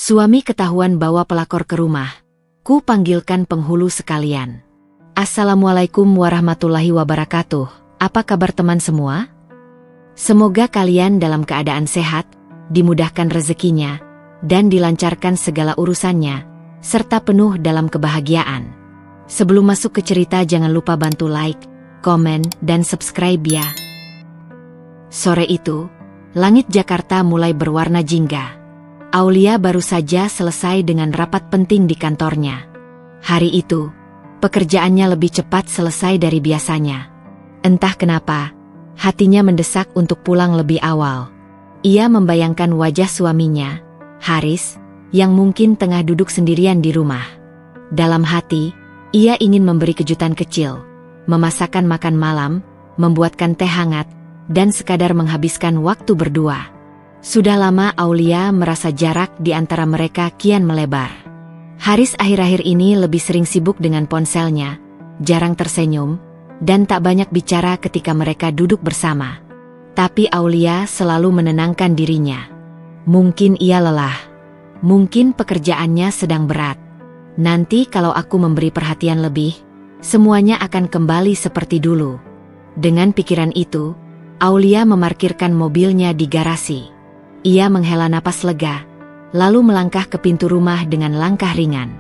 Suami ketahuan bawa pelakor ke rumah. Ku panggilkan penghulu sekalian. Assalamualaikum warahmatullahi wabarakatuh. Apa kabar teman semua? Semoga kalian dalam keadaan sehat, dimudahkan rezekinya, dan dilancarkan segala urusannya, serta penuh dalam kebahagiaan. Sebelum masuk ke cerita jangan lupa bantu like, komen, dan subscribe ya. Sore itu, langit Jakarta mulai berwarna jingga. Aulia baru saja selesai dengan rapat penting di kantornya. Hari itu, pekerjaannya lebih cepat selesai dari biasanya. Entah kenapa, hatinya mendesak untuk pulang lebih awal. Ia membayangkan wajah suaminya, Haris, yang mungkin tengah duduk sendirian di rumah. Dalam hati, ia ingin memberi kejutan kecil, memasakkan makan malam, membuatkan teh hangat, dan sekadar menghabiskan waktu berdua. Sudah lama Aulia merasa jarak di antara mereka kian melebar. Haris akhir-akhir ini lebih sering sibuk dengan ponselnya, jarang tersenyum, dan tak banyak bicara ketika mereka duduk bersama. Tapi Aulia selalu menenangkan dirinya. Mungkin ia lelah. Mungkin pekerjaannya sedang berat. Nanti kalau aku memberi perhatian lebih, semuanya akan kembali seperti dulu. Dengan pikiran itu, Aulia memarkirkan mobilnya di garasi. Ia menghela napas lega, lalu melangkah ke pintu rumah dengan langkah ringan.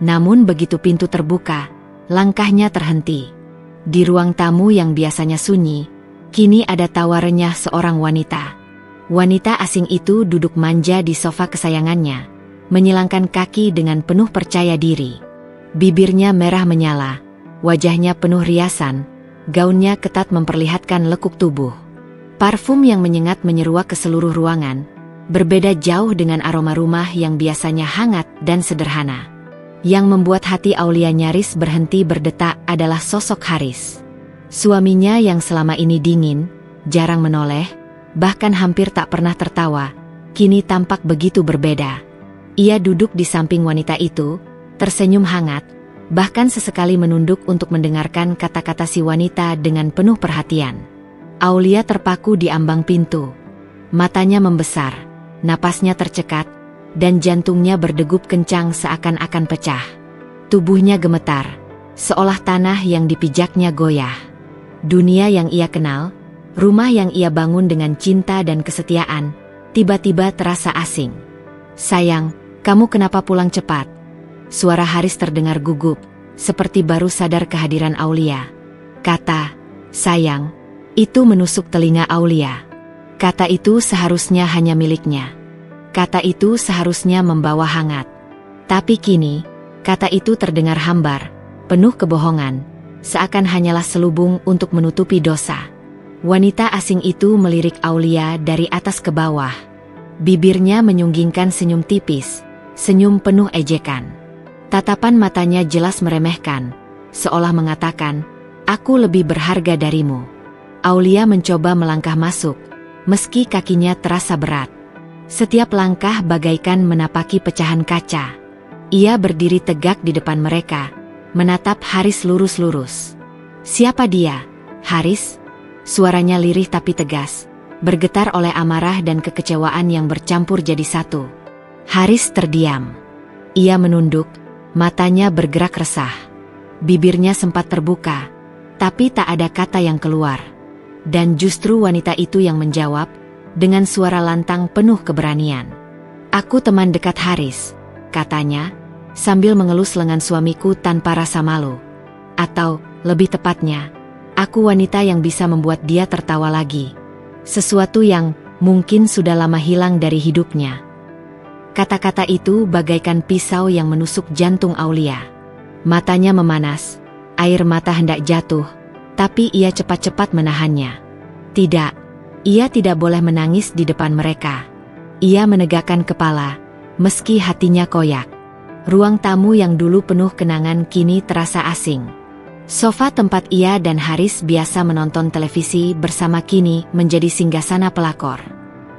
Namun begitu pintu terbuka, langkahnya terhenti. Di ruang tamu yang biasanya sunyi, kini ada tawa renyah seorang wanita. Wanita asing itu duduk manja di sofa kesayangannya, menyilangkan kaki dengan penuh percaya diri. Bibirnya merah menyala, wajahnya penuh riasan, gaunnya ketat memperlihatkan lekuk tubuh. Parfum yang menyengat menyeruak ke seluruh ruangan, berbeda jauh dengan aroma rumah yang biasanya hangat dan sederhana. Yang membuat hati Aulia nyaris berhenti berdetak adalah sosok Haris. Suaminya yang selama ini dingin, jarang menoleh, bahkan hampir tak pernah tertawa, kini tampak begitu berbeda. Ia duduk di samping wanita itu, tersenyum hangat, bahkan sesekali menunduk untuk mendengarkan kata-kata si wanita dengan penuh perhatian. Aulia terpaku di ambang pintu. Matanya membesar, napasnya tercekat, dan jantungnya berdegup kencang seakan-akan pecah. Tubuhnya gemetar, seolah tanah yang dipijaknya goyah. Dunia yang ia kenal, rumah yang ia bangun dengan cinta dan kesetiaan, tiba-tiba terasa asing. "Sayang, kamu kenapa pulang cepat?" Suara Haris terdengar gugup, seperti baru sadar kehadiran Aulia. Kata, "sayang," itu menusuk telinga Aulia. Kata itu seharusnya hanya miliknya. Kata itu seharusnya membawa hangat. Tapi kini, kata itu terdengar hambar, penuh kebohongan, seakan hanyalah selubung untuk menutupi dosa. Wanita asing itu melirik Aulia dari atas ke bawah. Bibirnya menyunggingkan senyum tipis, senyum penuh ejekan. Tatapan matanya jelas meremehkan, seolah mengatakan, "Aku lebih berharga darimu." Aulia mencoba melangkah masuk, meski kakinya terasa berat. Setiap langkah bagaikan menapaki pecahan kaca. Ia berdiri tegak di depan mereka, menatap Haris lurus-lurus. "Siapa dia, Haris?" Suaranya lirih tapi tegas, bergetar oleh amarah dan kekecewaan yang bercampur jadi satu. Haris terdiam. Ia menunduk, matanya bergerak resah. Bibirnya sempat terbuka, tapi tak ada kata yang keluar. Dan justru wanita itu yang menjawab, dengan suara lantang penuh keberanian. "Aku teman dekat Haris," katanya, sambil mengelus lengan suamiku tanpa rasa malu. Atau, lebih tepatnya, aku wanita yang bisa membuat dia tertawa lagi. Sesuatu yang mungkin sudah lama hilang dari hidupnya. Kata-kata itu bagaikan pisau yang menusuk jantung Aulia. Matanya memanas, air mata hendak jatuh, tapi ia cepat-cepat menahannya. Tidak, ia tidak boleh menangis di depan mereka. Ia menegakkan kepala, meski hatinya koyak. Ruang tamu yang dulu penuh kenangan kini terasa asing. Sofa tempat ia dan Haris biasa menonton televisi bersama kini menjadi singgasana pelakor.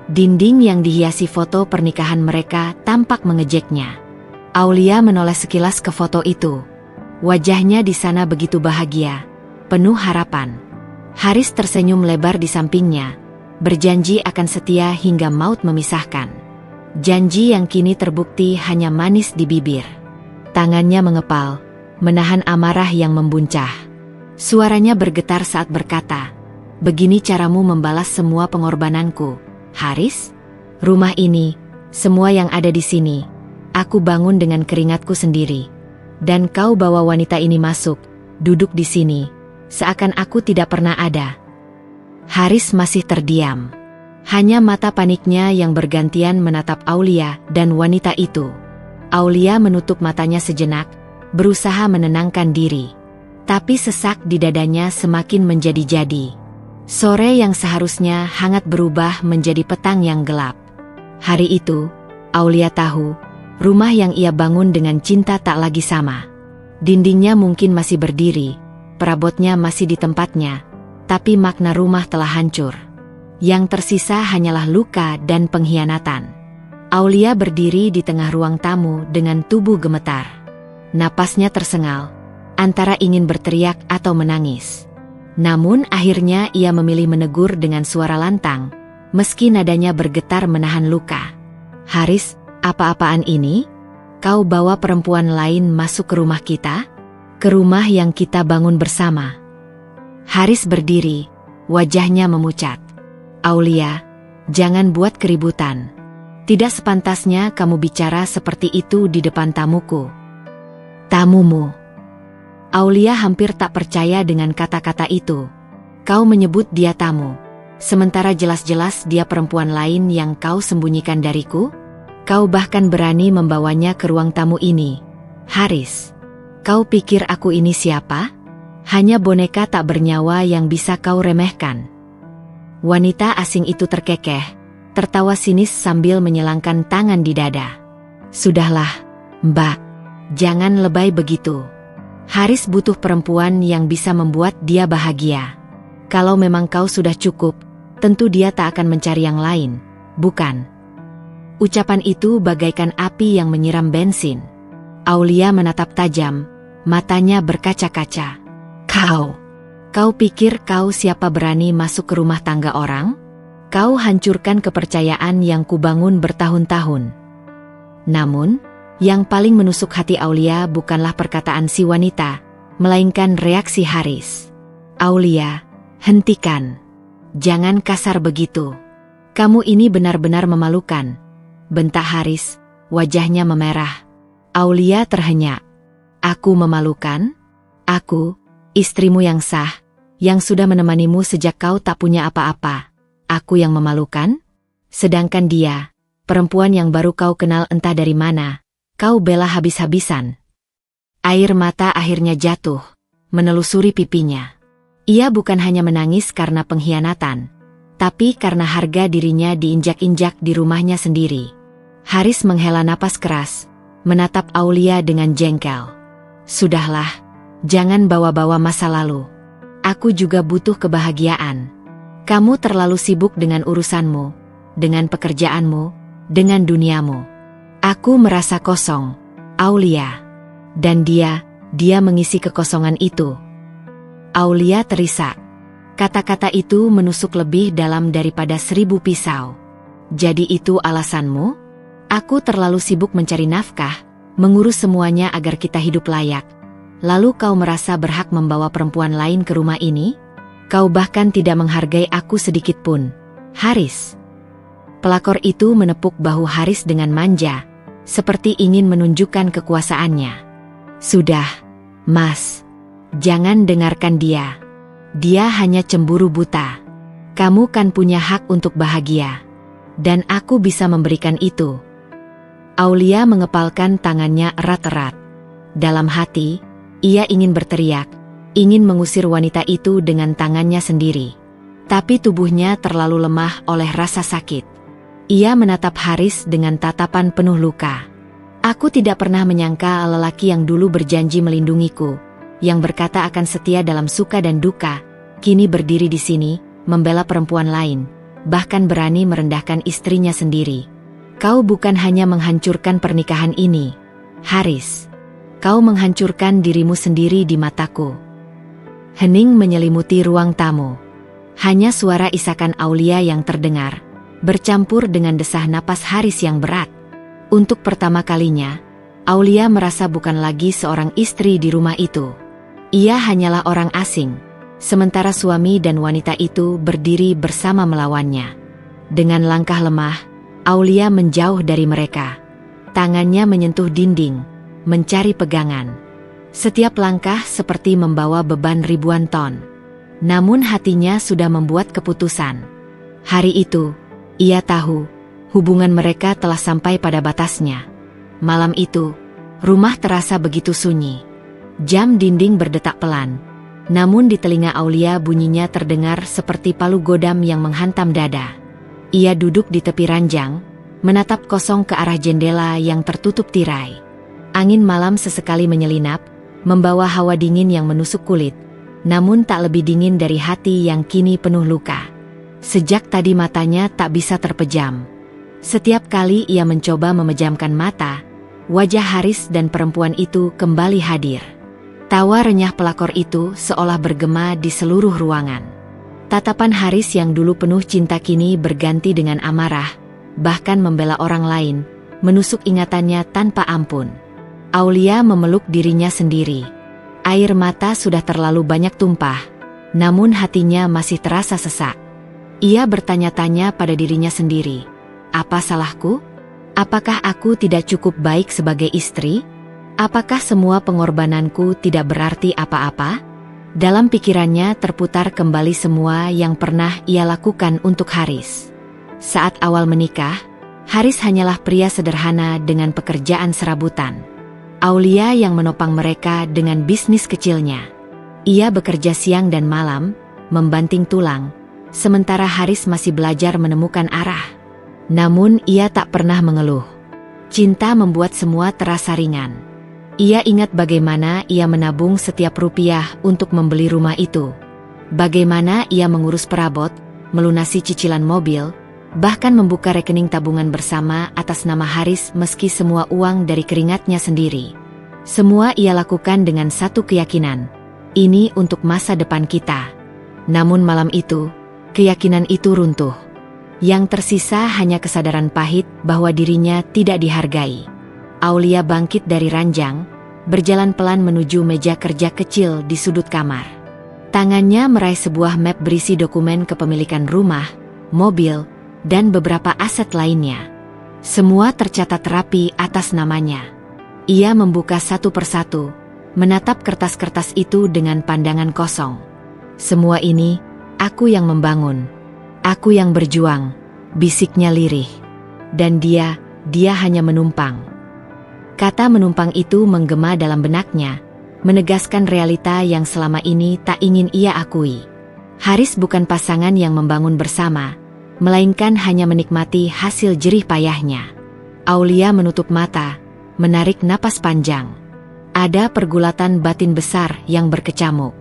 Dinding yang dihiasi foto pernikahan mereka tampak mengejeknya. Aulia menoleh sekilas ke foto itu. Wajahnya di sana begitu bahagia, penuh harapan. Haris tersenyum lebar di sampingnya, berjanji akan setia hingga maut memisahkan. Janji yang kini terbukti hanya manis di bibir. Tangannya mengepal, menahan amarah yang membuncah. Suaranya bergetar saat berkata, "Begini caramu membalas semua pengorbananku, Haris? Rumah ini, semua yang ada di sini, aku bangun dengan keringatku sendiri. Dan kau bawa wanita ini masuk, duduk di sini, seakan aku tidak pernah ada." Haris masih terdiam. Hanya mata paniknya yang bergantian menatap Aulia dan wanita itu. Aulia menutup matanya sejenak, berusaha menenangkan diri. Tapi sesak di dadanya semakin menjadi-jadi. Sore yang seharusnya hangat berubah menjadi petang yang gelap. Hari itu, Aulia tahu, rumah yang ia bangun dengan cinta tak lagi sama. Dindingnya mungkin masih berdiri, perabotnya masih di tempatnya, tapi makna rumah telah hancur. Yang tersisa hanyalah luka dan pengkhianatan. Aulia berdiri di tengah ruang tamu dengan tubuh gemetar. Napasnya tersengal, antara ingin berteriak atau menangis. Namun akhirnya ia memilih menegur dengan suara lantang, meski nadanya bergetar menahan luka. "Haris, apa-apaan ini? Kau bawa perempuan lain masuk ke rumah kita? Ke rumah yang kita bangun bersama." Haris berdiri, wajahnya memucat. "Aulia, jangan buat keributan. Tidak sepantasnya kamu bicara seperti itu di depan tamuku." "Tamumu?" Aulia hampir tak percaya dengan kata-kata itu. "Kau menyebut dia tamu, sementara jelas-jelas dia perempuan lain yang kau sembunyikan dariku? Kau bahkan berani membawanya ke ruang tamu ini. Haris, kau pikir aku ini siapa? Hanya boneka tak bernyawa yang bisa kau remehkan." Wanita asing itu terkekeh, tertawa sinis sambil menyelangkan tangan di dada. "Sudahlah, Mbak, jangan lebay begitu. Haris butuh perempuan yang bisa membuat dia bahagia. Kalau memang kau sudah cukup, tentu dia tak akan mencari yang lain, bukan?" Ucapan itu bagaikan api yang menyiram bensin. Aulia menatap tajam, matanya berkaca-kaca. Kau pikir kau siapa berani masuk ke rumah tangga orang? Kau hancurkan kepercayaan yang kubangun bertahun-tahun." Namun, yang paling menusuk hati Aulia bukanlah perkataan si wanita, melainkan reaksi Haris. "Aulia, hentikan. Jangan kasar begitu. Kamu ini benar-benar memalukan," bentak Haris, wajahnya memerah. Aulia terhenyak. "Aku memalukan? Aku, istrimu yang sah, yang sudah menemanimu sejak kau tak punya apa-apa. Aku yang memalukan? Sedangkan dia, perempuan yang baru kau kenal entah dari mana, kau bela habis-habisan." Air mata akhirnya jatuh, menelusuri pipinya. Ia bukan hanya menangis karena pengkhianatan, tapi karena harga dirinya diinjak-injak di rumahnya sendiri. Haris menghela napas keras, menatap Aulia dengan jengkel. "Sudahlah, jangan bawa-bawa masa lalu. Aku juga butuh kebahagiaan. Kamu terlalu sibuk dengan urusanmu, dengan pekerjaanmu, dengan duniamu. Aku merasa kosong, Aulia. Dan dia mengisi kekosongan itu." Aulia terisak. Kata-kata itu menusuk lebih dalam daripada 1000 pisau. "Jadi itu alasanmu? Aku terlalu sibuk mencari nafkah, mengurus semuanya agar kita hidup layak. Lalu kau merasa berhak membawa perempuan lain ke rumah ini? Kau bahkan tidak menghargai aku sedikit pun, Haris." Pelakor itu menepuk bahu Haris dengan manja, seperti ingin menunjukkan kekuasaannya. "Sudah, Mas. Jangan dengarkan dia. Dia hanya cemburu buta. Kamu kan punya hak untuk bahagia. Dan aku bisa memberikan itu." Aulia mengepalkan tangannya erat-erat. Dalam hati, ia ingin berteriak, ingin mengusir wanita itu dengan tangannya sendiri. Tapi tubuhnya terlalu lemah oleh rasa sakit. Ia menatap Haris dengan tatapan penuh luka. "Aku tidak pernah menyangka lelaki yang dulu berjanji melindungiku, yang berkata akan setia dalam suka dan duka, kini berdiri di sini, membela perempuan lain, bahkan berani merendahkan istrinya sendiri. Kau bukan hanya menghancurkan pernikahan ini, Haris. Kau menghancurkan dirimu sendiri di mataku." Hening menyelimuti ruang tamu. Hanya suara isakan Aulia yang terdengar, bercampur dengan desah napas Haris yang berat. Untuk pertama kalinya, Aulia merasa bukan lagi seorang istri di rumah itu. Ia hanyalah orang asing, sementara suami dan wanita itu berdiri bersama melawannya. Dengan langkah lemah, Aulia menjauh dari mereka. Tangannya menyentuh dinding, mencari pegangan. Setiap langkah seperti membawa beban ribuan ton. Namun hatinya sudah membuat keputusan. Hari itu, ia tahu, hubungan mereka telah sampai pada batasnya. Malam itu, rumah terasa begitu sunyi. Jam dinding berdetak pelan. Namun di telinga Aulia bunyinya terdengar seperti palu godam yang menghantam dada. Ia duduk di tepi ranjang, menatap kosong ke arah jendela yang tertutup tirai. Angin malam sesekali menyelinap, membawa hawa dingin yang menusuk kulit, namun tak lebih dingin dari hati yang kini penuh luka. Sejak tadi matanya tak bisa terpejam. Setiap kali ia mencoba memejamkan mata, wajah Haris dan perempuan itu kembali hadir. Tawa renyah pelakor itu seolah bergema di seluruh ruangan. Tatapan Haris yang dulu penuh cinta kini berganti dengan amarah, bahkan membela orang lain, menusuk ingatannya tanpa ampun. Aulia memeluk dirinya sendiri. Air mata sudah terlalu banyak tumpah, namun hatinya masih terasa sesak. Ia bertanya-tanya pada dirinya sendiri, apa salahku? Apakah aku tidak cukup baik sebagai istri? Apakah semua pengorbananku tidak berarti apa-apa? Dalam pikirannya terputar kembali semua yang pernah ia lakukan untuk Haris. Saat awal menikah, Haris hanyalah pria sederhana dengan pekerjaan serabutan. Aulia yang menopang mereka dengan bisnis kecilnya. Ia bekerja siang dan malam, membanting tulang, sementara Haris masih belajar menemukan arah. Namun ia tak pernah mengeluh. Cinta membuat semua terasa ringan. Ia ingat bagaimana ia menabung setiap rupiah untuk membeli rumah itu. Bagaimana ia mengurus perabot, melunasi cicilan mobil, bahkan membuka rekening tabungan bersama atas nama Haris meski semua uang dari keringatnya sendiri. Semua ia lakukan dengan satu keyakinan, ini untuk masa depan kita. Namun malam itu, keyakinan itu runtuh. Yang tersisa hanya kesadaran pahit bahwa dirinya tidak dihargai. Aulia bangkit dari ranjang, berjalan pelan menuju meja kerja kecil di sudut kamar. Tangannya meraih sebuah map berisi dokumen kepemilikan rumah, mobil, dan beberapa aset lainnya. Semua tercatat rapi atas namanya. Ia membuka satu persatu, menatap kertas-kertas itu dengan pandangan kosong. Semua ini, aku yang membangun. Aku yang berjuang, bisiknya lirih. Dan dia hanya menumpang. Kata menumpang itu menggema dalam benaknya, menegaskan realita yang selama ini tak ingin ia akui. Haris bukan pasangan yang membangun bersama, melainkan hanya menikmati hasil jerih payahnya. Aulia menutup mata, menarik napas panjang. Ada pergulatan batin besar yang berkecamuk.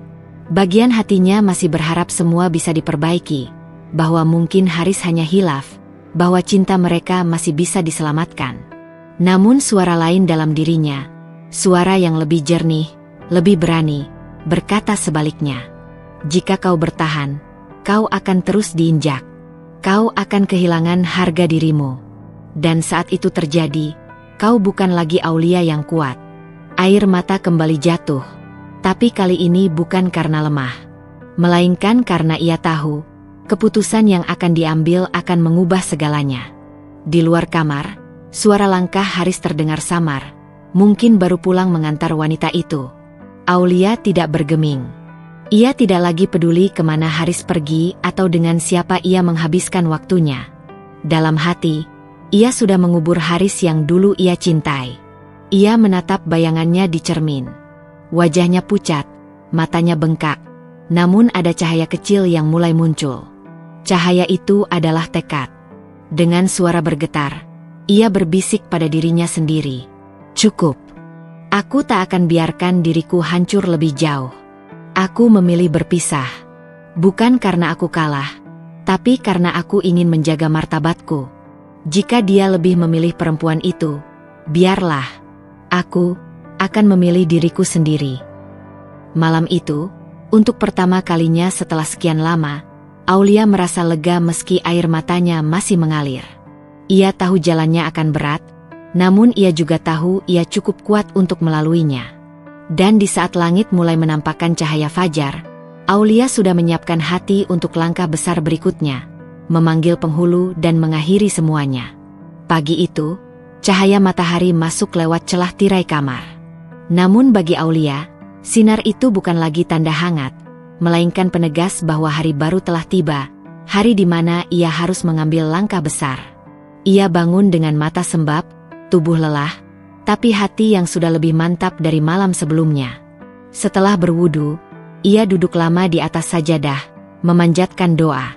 Bagian hatinya masih berharap semua bisa diperbaiki, bahwa mungkin Haris hanya hilaf, bahwa cinta mereka masih bisa diselamatkan. Namun suara lain dalam dirinya, suara yang lebih jernih, lebih berani, berkata sebaliknya. Jika kau bertahan, kau akan terus diinjak. Kau akan kehilangan harga dirimu. Dan saat itu terjadi, kau bukan lagi Aulia yang kuat. Air mata kembali jatuh, tapi kali ini bukan karena lemah, melainkan karena ia tahu, keputusan yang akan diambil akan mengubah segalanya. Di luar kamar, suara langkah Haris terdengar samar, mungkin baru pulang mengantar wanita itu. Aulia tidak bergeming. Ia tidak lagi peduli kemana Haris pergi atau dengan siapa ia menghabiskan waktunya. Dalam hati, ia sudah mengubur Haris yang dulu ia cintai. Ia menatap bayangannya di cermin. Wajahnya pucat, matanya bengkak, namun ada cahaya kecil yang mulai muncul. Cahaya itu adalah tekad. Dengan suara bergetar, ia berbisik pada dirinya sendiri. Cukup. Aku tak akan biarkan diriku hancur lebih jauh. Aku memilih berpisah. Bukan karena aku kalah, tapi karena aku ingin menjaga martabatku. Jika dia lebih memilih perempuan itu, biarlah. Aku akan memilih diriku sendiri. Malam itu, untuk pertama kalinya setelah sekian lama, Aulia merasa lega meski air matanya masih mengalir. Ia tahu jalannya akan berat, namun ia juga tahu ia cukup kuat untuk melaluinya. Dan di saat langit mulai menampakkan cahaya fajar, Aulia sudah menyiapkan hati untuk langkah besar berikutnya, memanggil penghulu dan mengakhiri semuanya. Pagi itu, cahaya matahari masuk lewat celah tirai kamar. Namun bagi Aulia, sinar itu bukan lagi tanda hangat, melainkan penegas bahwa hari baru telah tiba, hari di mana ia harus mengambil langkah besar. Ia bangun dengan mata sembab, tubuh lelah, tapi hati yang sudah lebih mantap dari malam sebelumnya. Setelah berwudu, ia duduk lama di atas sajadah, memanjatkan doa.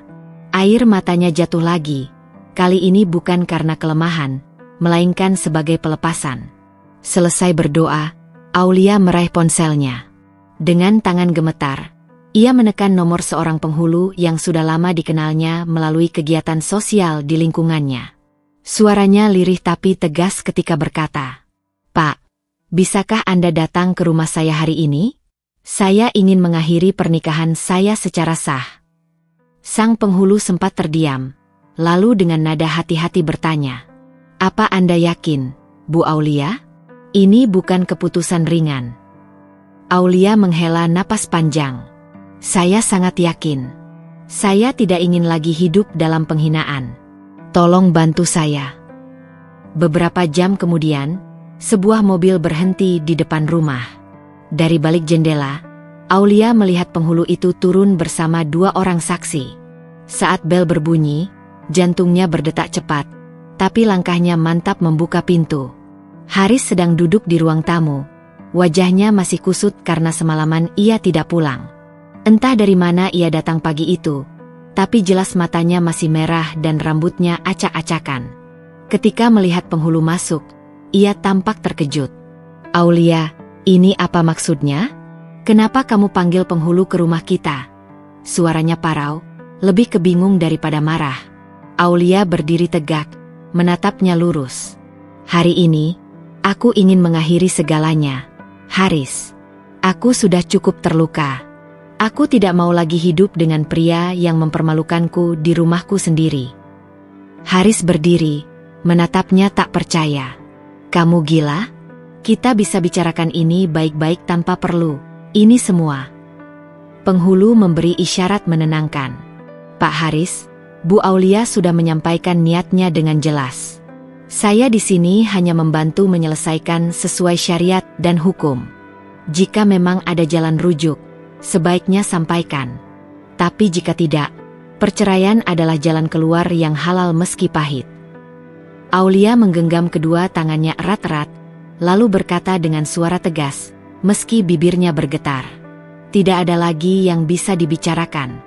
Air matanya jatuh lagi, kali ini bukan karena kelemahan, melainkan sebagai pelepasan. Selesai berdoa, Aulia meraih ponselnya. Dengan tangan gemetar, ia menekan nomor seorang penghulu yang sudah lama dikenalnya melalui kegiatan sosial di lingkungannya. Suaranya lirih tapi tegas ketika berkata, "Pak, bisakah Anda datang ke rumah saya hari ini? Saya ingin mengakhiri pernikahan saya secara sah." Sang penghulu sempat terdiam, lalu dengan nada hati-hati bertanya, "Apa Anda yakin, Bu Aulia? Ini bukan keputusan ringan." Aulia menghela napas panjang. "Saya sangat yakin. Saya tidak ingin lagi hidup dalam penghinaan. Tolong bantu saya." Beberapa jam kemudian, sebuah mobil berhenti di depan rumah. Dari balik jendela, Aulia melihat penghulu itu turun bersama dua orang saksi. Saat bel berbunyi, jantungnya berdetak cepat, tapi langkahnya mantap membuka pintu. Haris sedang duduk di ruang tamu. Wajahnya masih kusut karena semalaman ia tidak pulang. Entah dari mana ia datang pagi itu, tapi jelas matanya masih merah dan rambutnya acak-acakan. Ketika melihat penghulu masuk, ia tampak terkejut. "Aulia, ini apa maksudnya? Kenapa kamu panggil penghulu ke rumah kita?" Suaranya parau, lebih kebingung daripada marah. Aulia berdiri tegak, menatapnya lurus. "Hari ini, aku ingin mengakhiri segalanya, Haris. Aku sudah cukup terluka. Aku tidak mau lagi hidup dengan pria yang mempermalukanku di rumahku sendiri." Haris berdiri, menatapnya tak percaya. "Kamu gila? Kita bisa bicarakan ini baik-baik tanpa perlu ini semua." Penghulu memberi isyarat menenangkan. "Pak Haris, Bu Aulia sudah menyampaikan niatnya dengan jelas. Saya di sini hanya membantu menyelesaikan sesuai syariat dan hukum. Jika memang ada jalan rujuk, sebaiknya sampaikan. Tapi jika tidak, perceraian adalah jalan keluar yang halal meski pahit." Aulia menggenggam kedua tangannya erat-erat, lalu berkata dengan suara tegas, meski bibirnya bergetar, "Tidak ada lagi yang bisa dibicarakan.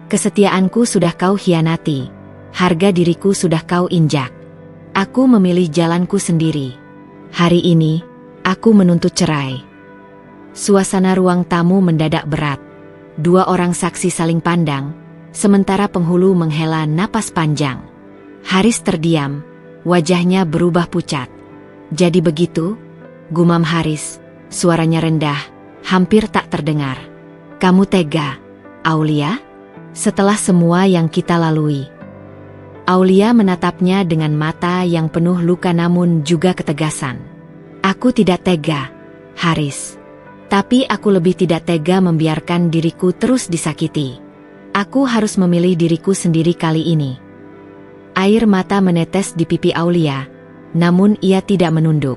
Kesetiaanku sudah kau hianati, harga diriku sudah kau injak. Aku memilih jalanku sendiri. Hari ini, aku menuntut cerai." Suasana ruang tamu mendadak berat. Dua orang saksi saling pandang, sementara penghulu menghela napas panjang. Haris terdiam, wajahnya berubah pucat. "Jadi begitu?" gumam Haris, suaranya rendah, hampir tak terdengar. "Kamu tega, Aulia? Setelah semua yang kita lalui." Aulia menatapnya dengan mata yang penuh luka namun juga ketegasan. "Aku tidak tega, Haris. Tapi aku lebih tidak tega membiarkan diriku terus disakiti. Aku harus memilih diriku sendiri kali ini." Air mata menetes di pipi Aulia, namun ia tidak menunduk.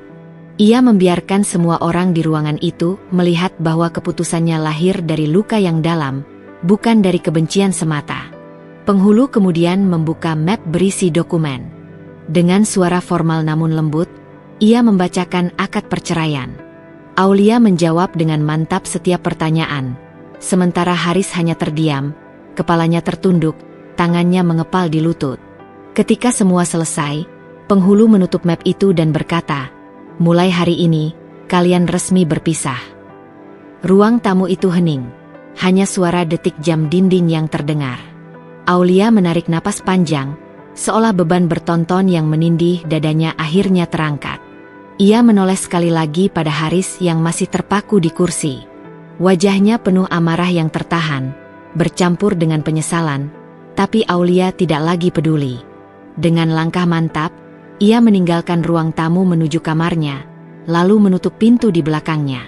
Ia membiarkan semua orang di ruangan itu melihat bahwa keputusannya lahir dari luka yang dalam, bukan dari kebencian semata. Penghulu kemudian membuka map berisi dokumen. Dengan suara formal namun lembut, ia membacakan akad perceraian. Aulia menjawab dengan mantap setiap pertanyaan, sementara Haris hanya terdiam, kepalanya tertunduk, tangannya mengepal di lutut. Ketika semua selesai, penghulu menutup map itu dan berkata, "Mulai hari ini, kalian resmi berpisah." Ruang tamu itu hening, hanya suara detik jam dinding yang terdengar. Aulia menarik napas panjang, seolah beban bertonton yang menindih dadanya akhirnya terangkat. Ia menoleh sekali lagi pada Haris yang masih terpaku di kursi. Wajahnya penuh amarah yang tertahan, bercampur dengan penyesalan, Tapi Aulia tidak lagi peduli. Dengan langkah mantap, ia meninggalkan ruang tamu menuju kamarnya, lalu menutup pintu di belakangnya.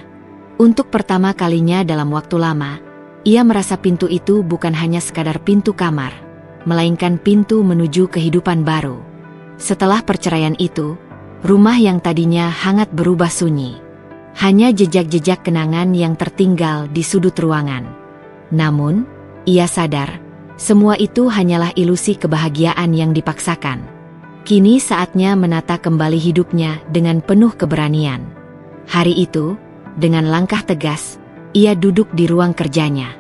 Untuk pertama kalinya dalam waktu lama, ia merasa pintu itu bukan hanya sekadar pintu kamar, melainkan pintu menuju kehidupan baru. Setelah perceraian itu, rumah yang tadinya hangat berubah sunyi. Hanya jejak-jejak kenangan yang tertinggal di sudut ruangan. Namun, ia sadar, semua itu hanyalah ilusi kebahagiaan yang dipaksakan. Kini saatnya menata kembali hidupnya dengan penuh keberanian. Hari itu, dengan langkah tegas, ia duduk di ruang kerjanya.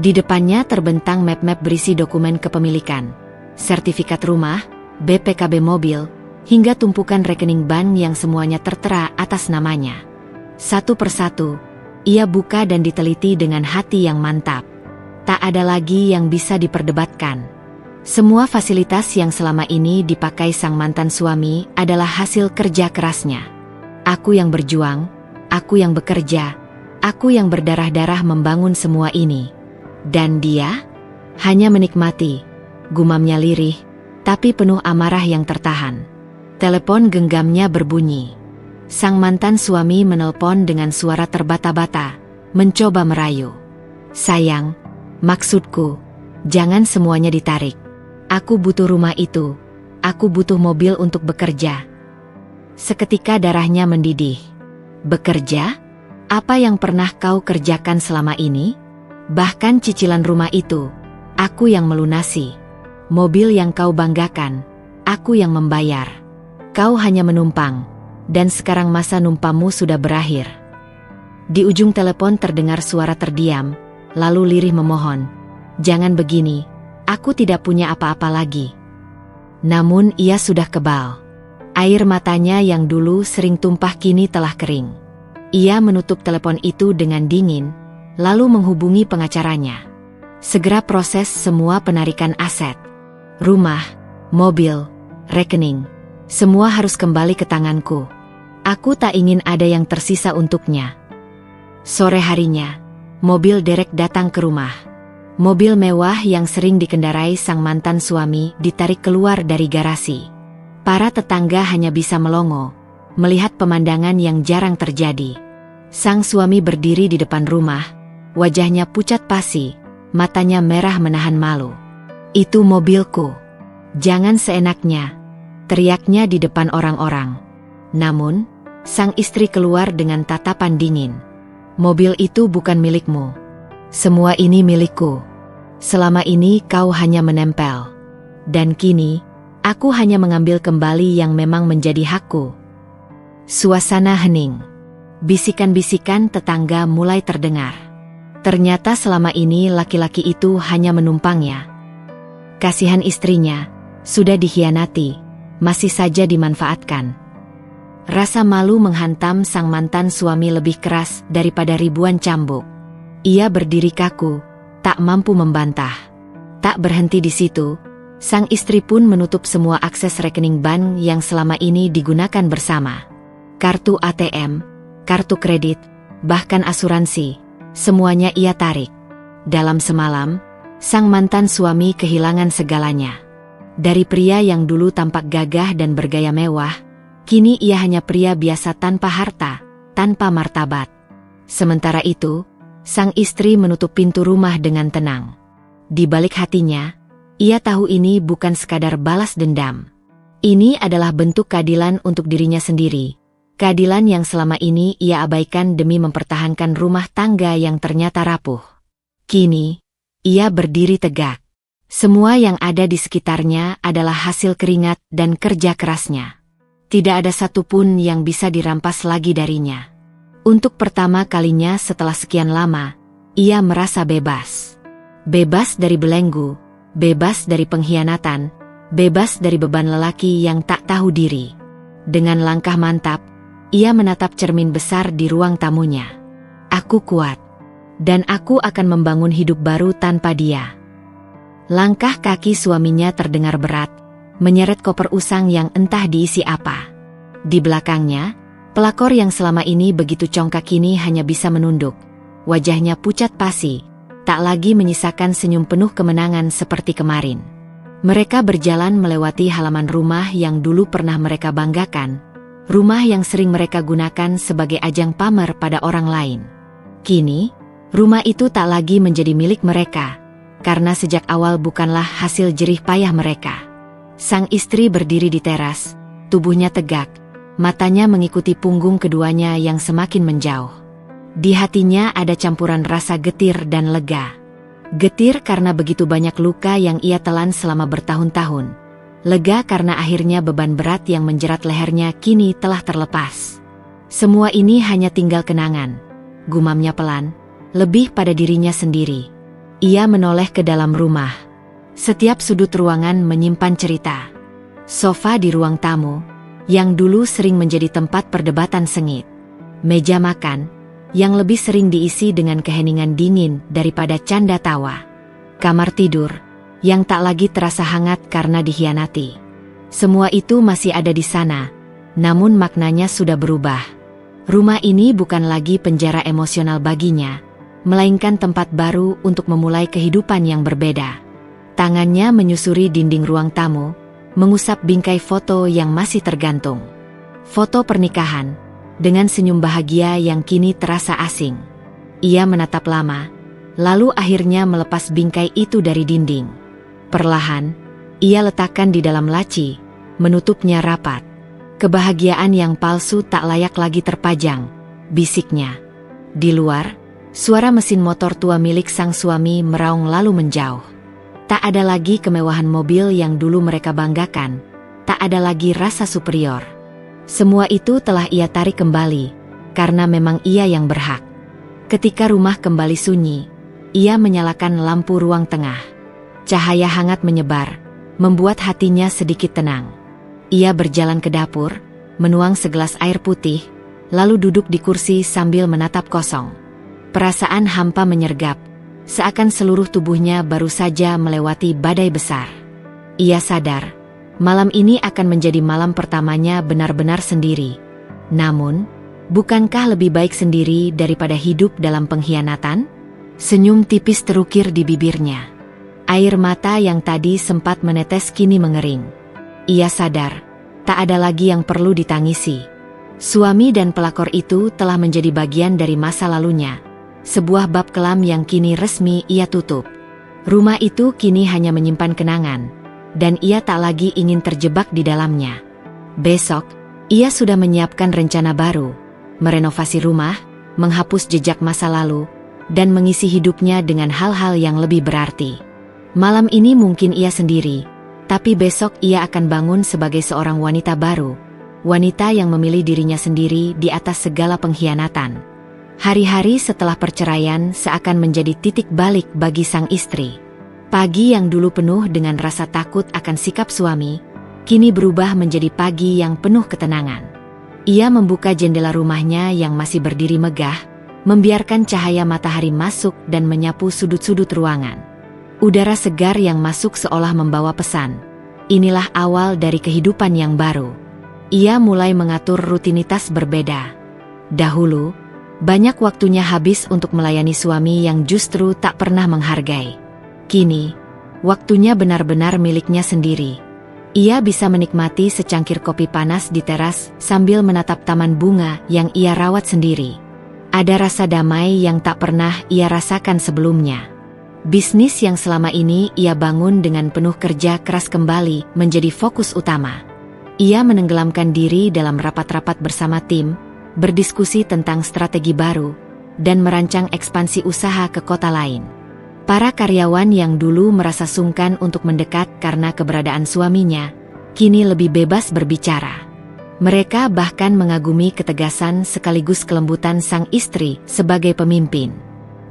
Di depannya terbentang map-map berisi dokumen kepemilikan, sertifikat rumah, BPKB mobil, hingga tumpukan rekening bank yang semuanya tertera atas namanya. Satu persatu, ia buka dan diteliti dengan hati yang mantap. Tak ada lagi yang bisa diperdebatkan. Semua fasilitas yang selama ini dipakai sang mantan suami adalah hasil kerja kerasnya. Aku yang berjuang, aku yang bekerja, aku yang berdarah-darah membangun semua ini. Dan dia hanya menikmati, gumamnya lirih, tapi penuh amarah yang tertahan. Telepon genggamnya berbunyi. Sang mantan suami menelpon dengan suara terbata-bata, mencoba merayu. Sayang, maksudku, jangan semuanya ditarik. Aku butuh rumah itu, aku butuh mobil untuk bekerja. Seketika darahnya mendidih. Bekerja? Apa yang pernah kau kerjakan selama ini? Bahkan cicilan rumah itu, aku yang melunasi. Mobil yang kau banggakan, aku yang membayar. Kau hanya menumpang, dan sekarang masa numpangmu sudah berakhir. Di ujung telepon terdengar suara terdiam, lalu lirih memohon, "Jangan begini, aku tidak punya apa-apa lagi." Namun ia sudah kebal. Air matanya yang dulu sering tumpah kini telah kering. Ia menutup telepon itu dengan dingin, lalu menghubungi pengacaranya. Segera proses semua penarikan aset. Rumah, mobil, rekening, semua harus kembali ke tanganku. Aku tak ingin ada yang tersisa untuknya. Sore harinya, mobil derek datang ke rumah. Mobil mewah yang sering dikendarai sang mantan suami ditarik keluar dari garasi. Para tetangga hanya bisa melongo, melihat pemandangan yang jarang terjadi. Sang suami berdiri di depan rumah, wajahnya pucat pasi, matanya merah menahan malu. "Itu mobilku. Jangan seenaknya," teriaknya di depan orang-orang. Namun, sang istri keluar dengan tatapan dingin. "Mobil itu bukan milikmu. Semua ini milikku. Selama ini kau hanya menempel. Dan kini, aku hanya mengambil kembali yang memang menjadi hakku." Suasana hening. Bisikan-bisikan tetangga mulai terdengar. Ternyata selama ini laki-laki itu hanya menumpangnya. Kasihan istrinya, sudah dikhianati, masih saja dimanfaatkan. Rasa malu menghantam sang mantan suami lebih keras daripada ribuan cambuk. Ia berdiri kaku, tak mampu membantah. Tak berhenti di situ, sang istri pun menutup semua akses rekening bank yang selama ini digunakan bersama. Kartu ATM, kartu kredit, bahkan asuransi, semuanya ia tarik. Dalam semalam, sang mantan suami kehilangan segalanya. Dari pria yang dulu tampak gagah dan bergaya mewah, kini ia hanya pria biasa tanpa harta, tanpa martabat. Sementara itu, sang istri menutup pintu rumah dengan tenang. Di balik hatinya, ia tahu ini bukan sekadar balas dendam. Ini adalah bentuk keadilan untuk dirinya sendiri. Keadilan yang selama ini ia abaikan demi mempertahankan rumah tangga yang ternyata rapuh. Kini, ia berdiri tegak. Semua yang ada di sekitarnya adalah hasil keringat dan kerja kerasnya. Tidak ada satupun yang bisa dirampas lagi darinya. Untuk pertama kalinya setelah sekian lama, ia merasa bebas. Bebas dari belenggu, bebas dari pengkhianatan, bebas dari beban lelaki yang tak tahu diri. Dengan langkah mantap, ia menatap cermin besar di ruang tamunya. "Aku kuat. Dan aku akan membangun hidup baru tanpa dia." Langkah kaki suaminya terdengar berat, menyeret koper usang yang entah diisi apa. Di belakangnya, pelakor yang selama ini begitu congkak kini hanya bisa menunduk. Wajahnya pucat pasi, tak lagi menyisakan senyum penuh kemenangan seperti kemarin. Mereka berjalan melewati halaman rumah yang dulu pernah mereka banggakan, rumah yang sering mereka gunakan sebagai ajang pamer pada orang lain. Kini, rumah itu tak lagi menjadi milik mereka, karena sejak awal bukanlah hasil jerih payah mereka. Sang istri berdiri di teras, tubuhnya tegak, matanya mengikuti punggung keduanya yang semakin menjauh. Di hatinya ada campuran rasa getir dan lega. Getir karena begitu banyak luka yang ia telan selama bertahun-tahun. Lega karena akhirnya beban berat yang menjerat lehernya kini telah terlepas. Semua ini hanya tinggal kenangan, gumamnya pelan, lebih pada dirinya sendiri. Ia menoleh ke dalam rumah. Setiap sudut ruangan menyimpan cerita. Sofa di ruang tamu, yang dulu sering menjadi tempat perdebatan sengit. Meja makan, yang lebih sering diisi dengan keheningan dingin daripada canda tawa. Kamar tidur, yang tak lagi terasa hangat karena dikhianati. Semua itu masih ada di sana, namun maknanya sudah berubah. Rumah ini bukan lagi penjara emosional baginya, melainkan tempat baru untuk memulai kehidupan yang berbeda. Tangannya menyusuri dinding ruang tamu, mengusap bingkai foto yang masih tergantung. Foto pernikahan, dengan senyum bahagia yang kini terasa asing. Ia menatap lama, lalu akhirnya melepas bingkai itu dari dinding. Perlahan, ia letakkan di dalam laci, menutupnya rapat. Kebahagiaan yang palsu tak layak lagi terpajang, bisiknya. Di luar, suara mesin motor tua milik sang suami meraung lalu menjauh. Tak ada lagi kemewahan mobil yang dulu mereka banggakan, tak ada lagi rasa superior. Semua itu telah ia tarik kembali, karena memang ia yang berhak. Ketika rumah kembali sunyi, ia menyalakan lampu ruang tengah. Cahaya hangat menyebar, membuat hatinya sedikit tenang. Ia berjalan ke dapur, menuang segelas air putih, lalu duduk di kursi sambil menatap kosong. Perasaan hampa menyergap, seakan seluruh tubuhnya baru saja melewati badai besar. Ia sadar, malam ini akan menjadi malam pertamanya benar-benar sendiri. Namun, bukankah lebih baik sendiri daripada hidup dalam pengkhianatan? Senyum tipis terukir di bibirnya. Air mata yang tadi sempat menetes kini mengering. Ia sadar, tak ada lagi yang perlu ditangisi. Suami dan pelakor itu telah menjadi bagian dari masa lalunya. Sebuah bab kelam yang kini resmi ia tutup. Rumah itu kini hanya menyimpan kenangan, dan ia tak lagi ingin terjebak di dalamnya. Besok, ia sudah menyiapkan rencana baru, merenovasi rumah, menghapus jejak masa lalu, dan mengisi hidupnya dengan hal-hal yang lebih berarti. Malam ini mungkin ia sendiri, tapi besok ia akan bangun sebagai seorang wanita baru, wanita yang memilih dirinya sendiri di atas segala pengkhianatan. Hari-hari setelah perceraian seakan menjadi titik balik bagi sang istri. Pagi yang dulu penuh dengan rasa takut akan sikap suami, kini berubah menjadi pagi yang penuh ketenangan. Ia membuka jendela rumahnya yang masih berdiri megah, membiarkan cahaya matahari masuk dan menyapu sudut-sudut ruangan. Udara segar yang masuk seolah membawa pesan. Inilah awal dari kehidupan yang baru. Ia mulai mengatur rutinitas berbeda. Dahulu, banyak waktunya habis untuk melayani suami yang justru tak pernah menghargai. Kini, waktunya benar-benar miliknya sendiri. Ia bisa menikmati secangkir kopi panas di teras sambil menatap taman bunga yang ia rawat sendiri. Ada rasa damai yang tak pernah ia rasakan sebelumnya. Bisnis yang selama ini ia bangun dengan penuh kerja keras kembali menjadi fokus utama. Ia menenggelamkan diri dalam rapat-rapat bersama tim, berdiskusi tentang strategi baru, dan merancang ekspansi usaha ke kota lain. Para karyawan yang dulu merasa sungkan untuk mendekat karena keberadaan suaminya, kini lebih bebas berbicara. Mereka bahkan mengagumi ketegasan sekaligus kelembutan sang istri sebagai pemimpin.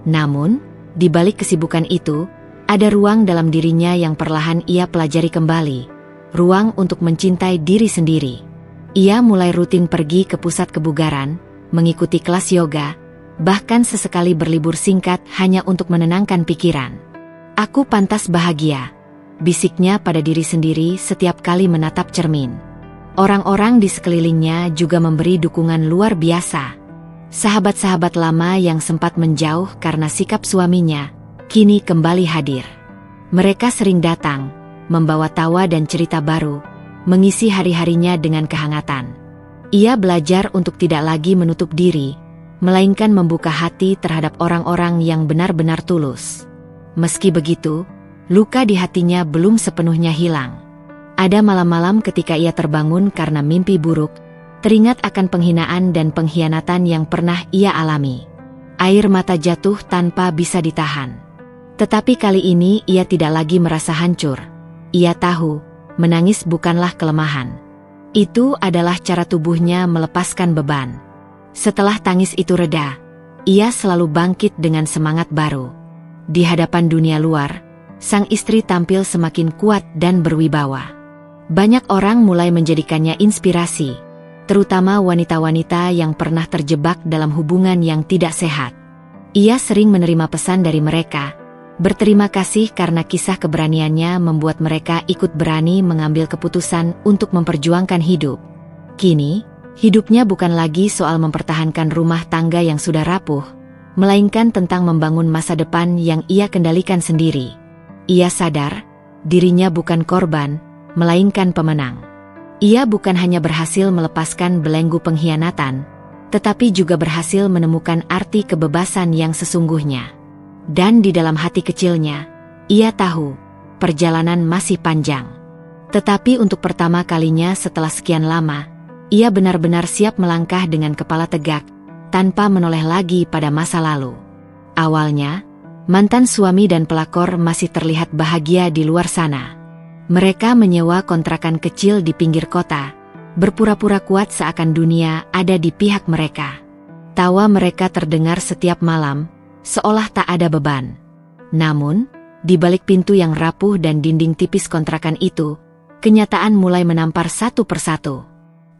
Namun, di balik kesibukan itu, ada ruang dalam dirinya yang perlahan ia pelajari kembali, ruang untuk mencintai diri sendiri. Ia mulai rutin pergi ke pusat kebugaran, mengikuti kelas yoga, bahkan sesekali berlibur singkat hanya untuk menenangkan pikiran. Aku pantas bahagia, bisiknya pada diri sendiri setiap kali menatap cermin. Orang-orang di sekelilingnya juga memberi dukungan luar biasa. Sahabat-sahabat lama yang sempat menjauh karena sikap suaminya, kini kembali hadir. Mereka sering datang, membawa tawa dan cerita baru, mengisi hari-harinya dengan kehangatan. Ia belajar untuk tidak lagi menutup diri, melainkan membuka hati terhadap orang-orang yang benar-benar tulus. Meski begitu, luka di hatinya belum sepenuhnya hilang. Ada malam-malam ketika ia terbangun karena mimpi buruk, teringat akan penghinaan dan pengkhianatan yang pernah ia alami. Air mata jatuh tanpa bisa ditahan. Tetapi kali ini ia tidak lagi merasa hancur. Ia tahu, menangis bukanlah kelemahan. Itu adalah cara tubuhnya melepaskan beban. Setelah tangis itu reda, ia selalu bangkit dengan semangat baru. Di hadapan dunia luar, sang istri tampil semakin kuat dan berwibawa. Banyak orang mulai menjadikannya inspirasi, terutama wanita-wanita yang pernah terjebak dalam hubungan yang tidak sehat. Ia sering menerima pesan dari mereka, berterima kasih karena kisah keberaniannya membuat mereka ikut berani mengambil keputusan untuk memperjuangkan hidup. Kini, hidupnya bukan lagi soal mempertahankan rumah tangga yang sudah rapuh, melainkan tentang membangun masa depan yang ia kendalikan sendiri. Ia sadar, dirinya bukan korban, melainkan pemenang. Ia bukan hanya berhasil melepaskan belenggu pengkhianatan, tetapi juga berhasil menemukan arti kebebasan yang sesungguhnya. Dan di dalam hati kecilnya, ia tahu, perjalanan masih panjang. Tetapi untuk pertama kalinya setelah sekian lama, ia benar-benar siap melangkah dengan kepala tegak, tanpa menoleh lagi pada masa lalu. Awalnya, mantan suami dan pelakor masih terlihat bahagia di luar sana. Mereka menyewa kontrakan kecil di pinggir kota, berpura-pura kuat seakan dunia ada di pihak mereka. Tawa mereka terdengar setiap malam, seolah tak ada beban. Namun, di balik pintu yang rapuh dan dinding tipis kontrakan itu, kenyataan mulai menampar satu persatu.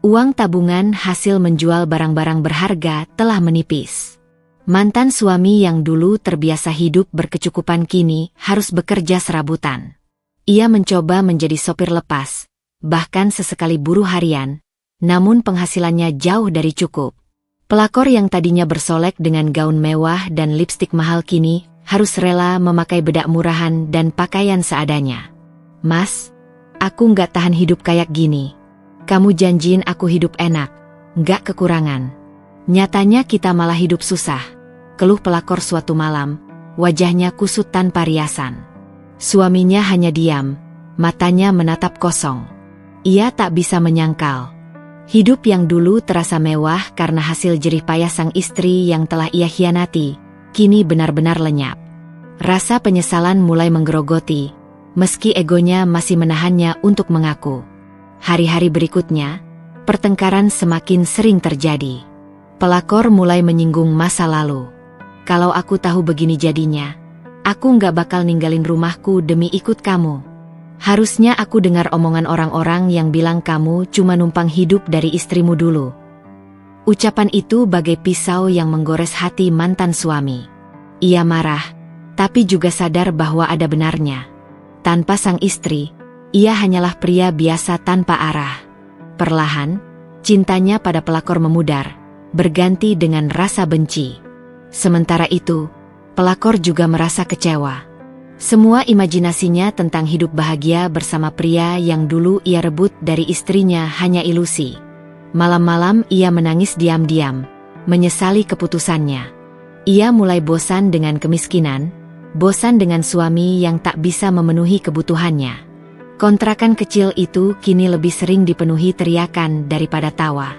Uang tabungan hasil menjual barang-barang berharga telah menipis. Mantan suami yang dulu terbiasa hidup berkecukupan kini harus bekerja serabutan. Ia mencoba menjadi sopir lepas, bahkan sesekali buruh harian, namun penghasilannya jauh dari cukup. Pelakor yang tadinya bersolek dengan gaun mewah dan lipstik mahal kini harus rela memakai bedak murahan dan pakaian seadanya. "Mas, aku nggak tahan hidup kayak gini. Kamu janjiin aku hidup enak, nggak kekurangan. Nyatanya kita malah hidup susah," keluh pelakor suatu malam, wajahnya kusut tanpa riasan. Suaminya hanya diam, matanya menatap kosong. Ia tak bisa menyangkal. Hidup yang dulu terasa mewah karena hasil jerih payah sang istri yang telah ia khianati, kini benar-benar lenyap. Rasa penyesalan mulai menggerogoti, meski egonya masih menahannya untuk mengaku. Hari-hari berikutnya, pertengkaran semakin sering terjadi. Pelakor mulai menyinggung masa lalu. "Kalau aku tahu begini jadinya, aku nggak bakal ninggalin rumahku demi ikut kamu. Harusnya aku dengar omongan orang-orang yang bilang kamu cuma numpang hidup dari istrimu dulu." Ucapan itu bagai pisau yang menggores hati mantan suami. Ia marah, tapi juga sadar bahwa ada benarnya. Tanpa sang istri, ia hanyalah pria biasa tanpa arah. Perlahan, cintanya pada pelakor memudar, berganti dengan rasa benci. Sementara itu, pelakor juga merasa kecewa. Semua imajinasinya tentang hidup bahagia bersama pria yang dulu ia rebut dari istrinya hanya ilusi. Malam-malam ia menangis diam-diam, menyesali keputusannya. Ia mulai bosan dengan kemiskinan, bosan dengan suami yang tak bisa memenuhi kebutuhannya. Kontrakan kecil itu kini lebih sering dipenuhi teriakan daripada tawa.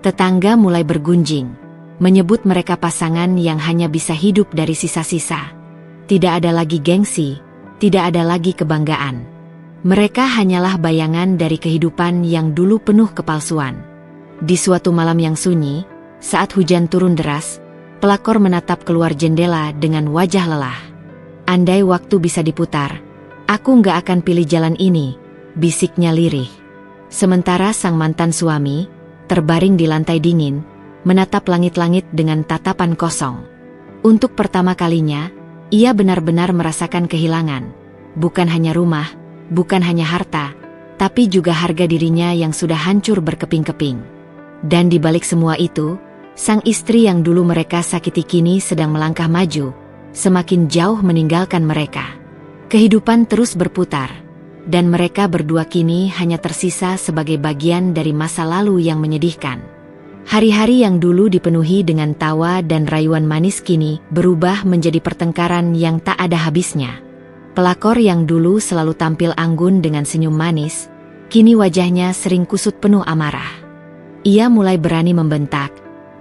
Tetangga mulai bergunjing, menyebut mereka pasangan yang hanya bisa hidup dari sisa-sisa. Tidak ada lagi gengsi, tidak ada lagi kebanggaan. Mereka hanyalah bayangan dari kehidupan yang dulu penuh kepalsuan. Di suatu malam yang sunyi, saat hujan turun deras, pelakor menatap keluar jendela dengan wajah lelah. "Andai waktu bisa diputar, aku nggak akan pilih jalan ini," bisiknya lirih. Sementara sang mantan suami, terbaring di lantai dingin, menatap langit-langit dengan tatapan kosong. Untuk pertama kalinya, ia benar-benar merasakan kehilangan. Bukan hanya rumah, bukan hanya harta, tapi juga harga dirinya yang sudah hancur berkeping-keping. Dan di balik semua itu, sang istri yang dulu mereka sakiti kini sedang melangkah maju, semakin jauh meninggalkan mereka. Kehidupan terus berputar, dan mereka berdua kini hanya tersisa sebagai bagian dari masa lalu yang menyedihkan. Hari-hari yang dulu dipenuhi dengan tawa dan rayuan manis kini berubah menjadi pertengkaran yang tak ada habisnya. Pelakor yang dulu selalu tampil anggun dengan senyum manis, kini wajahnya sering kusut penuh amarah. Ia mulai berani membentak,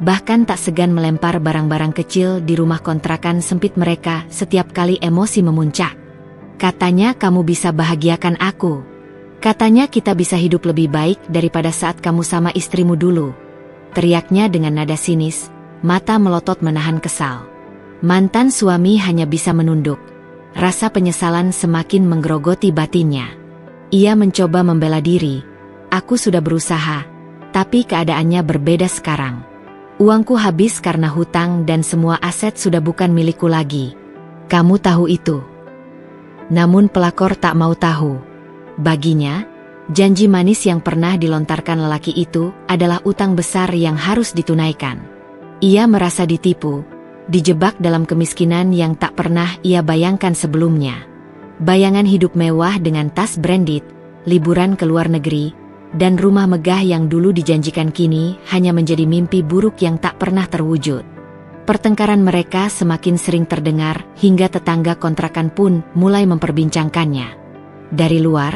bahkan tak segan melempar barang-barang kecil di rumah kontrakan sempit mereka setiap kali emosi memuncak. Katanya kamu bisa bahagiakan aku. Katanya kita bisa hidup lebih baik daripada saat kamu sama istrimu dulu. Teriaknya dengan nada sinis, mata melotot menahan kesal. Mantan suami hanya bisa menunduk. Rasa penyesalan semakin menggerogoti batinnya. Ia mencoba membela diri. Aku sudah berusaha, tapi keadaannya berbeda sekarang. Uangku habis karena hutang dan semua aset sudah bukan milikku lagi. Kamu tahu itu. Namun pelakor tak mau tahu. Baginya, janji manis yang pernah dilontarkan lelaki itu adalah utang besar yang harus ditunaikan. Ia merasa ditipu, dijebak dalam kemiskinan yang tak pernah ia bayangkan sebelumnya. Bayangan hidup mewah dengan tas branded, liburan ke luar negeri, dan rumah megah yang dulu dijanjikan kini hanya menjadi mimpi buruk yang tak pernah terwujud. Pertengkaran mereka semakin sering terdengar hingga tetangga kontrakan pun mulai memperbincangkannya. Dari luar,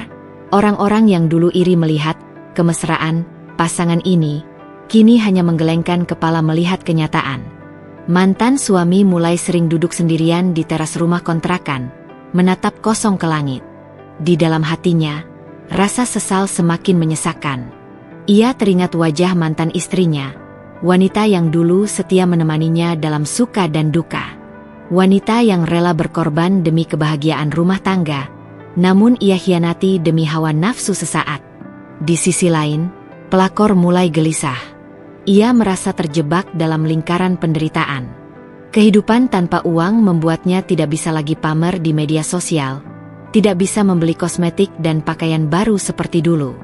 orang-orang yang dulu iri melihat kemesraan pasangan ini, kini hanya menggelengkan kepala melihat kenyataan. Mantan suami mulai sering duduk sendirian di teras rumah kontrakan, menatap kosong ke langit. Di dalam hatinya, rasa sesal semakin menyesakkan. Ia teringat wajah mantan istrinya, wanita yang dulu setia menemaninya dalam suka dan duka. Wanita yang rela berkorban demi kebahagiaan rumah tangga, namun ia hianati demi hawa nafsu sesaat. Di sisi lain, pelakor mulai gelisah. Ia merasa terjebak dalam lingkaran penderitaan. Kehidupan tanpa uang membuatnya tidak bisa lagi pamer di media sosial, tidak bisa membeli kosmetik dan pakaian baru seperti dulu.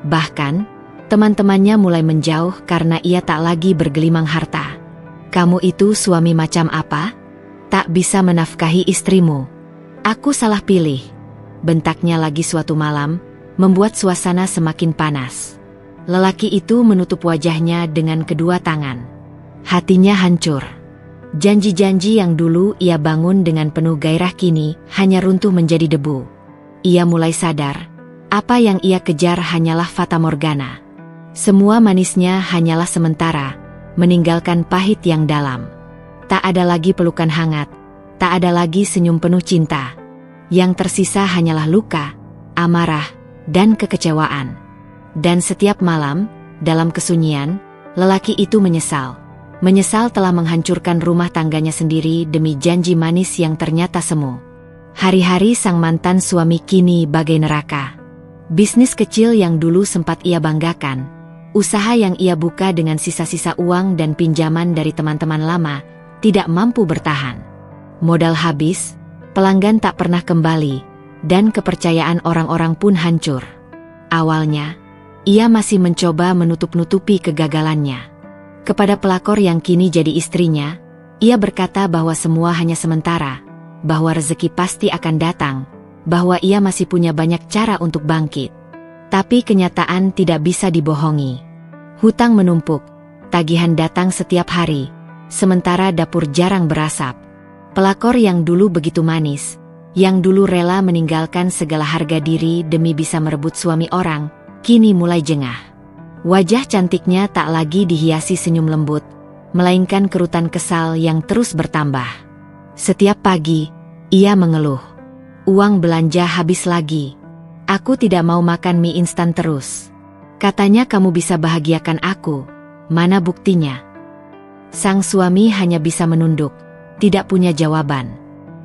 Bahkan, teman-temannya mulai menjauh karena ia tak lagi bergelimang harta. Kamu itu suami macam apa? Tak bisa menafkahi istrimu. Aku salah pilih. Bentaknya lagi suatu malam, membuat suasana semakin panas. Lelaki itu menutup wajahnya dengan kedua tangan. Hatinya hancur. Janji-janji yang dulu ia bangun dengan penuh gairah kini hanya runtuh menjadi debu. Ia mulai sadar, apa yang ia kejar hanyalah fata morgana. Semua manisnya hanyalah sementara, meninggalkan pahit yang dalam. Tak ada lagi pelukan hangat, tak ada lagi senyum penuh cinta. Yang tersisa hanyalah luka, amarah, dan kekecewaan. Dan setiap malam, dalam kesunyian, lelaki itu menyesal. Menyesal telah menghancurkan rumah tangganya sendiri demi janji manis yang ternyata semu. Hari-hari sang mantan suami kini bagai neraka. Bisnis kecil yang dulu sempat ia banggakan, usaha yang ia buka dengan sisa-sisa uang dan pinjaman dari teman-teman lama, tidak mampu bertahan. Modal habis, pelanggan tak pernah kembali, dan kepercayaan orang-orang pun hancur. Awalnya, ia masih mencoba menutup-nutupi kegagalannya. Kepada pelakor yang kini jadi istrinya, ia berkata bahwa semua hanya sementara, bahwa rezeki pasti akan datang, bahwa ia masih punya banyak cara untuk bangkit. Tapi kenyataan tidak bisa dibohongi. Hutang menumpuk, tagihan datang setiap hari, sementara dapur jarang berasap. Pelakor yang dulu begitu manis, yang dulu rela meninggalkan segala harga diri demi bisa merebut suami orang, kini mulai jengah. Wajah cantiknya tak lagi dihiasi senyum lembut, melainkan kerutan kesal yang terus bertambah. Setiap pagi, ia mengeluh. Uang belanja habis lagi. Aku tidak mau makan mie instan terus. Katanya kamu bisa bahagiakan aku. Mana buktinya? Sang suami hanya bisa menunduk, tidak punya jawaban.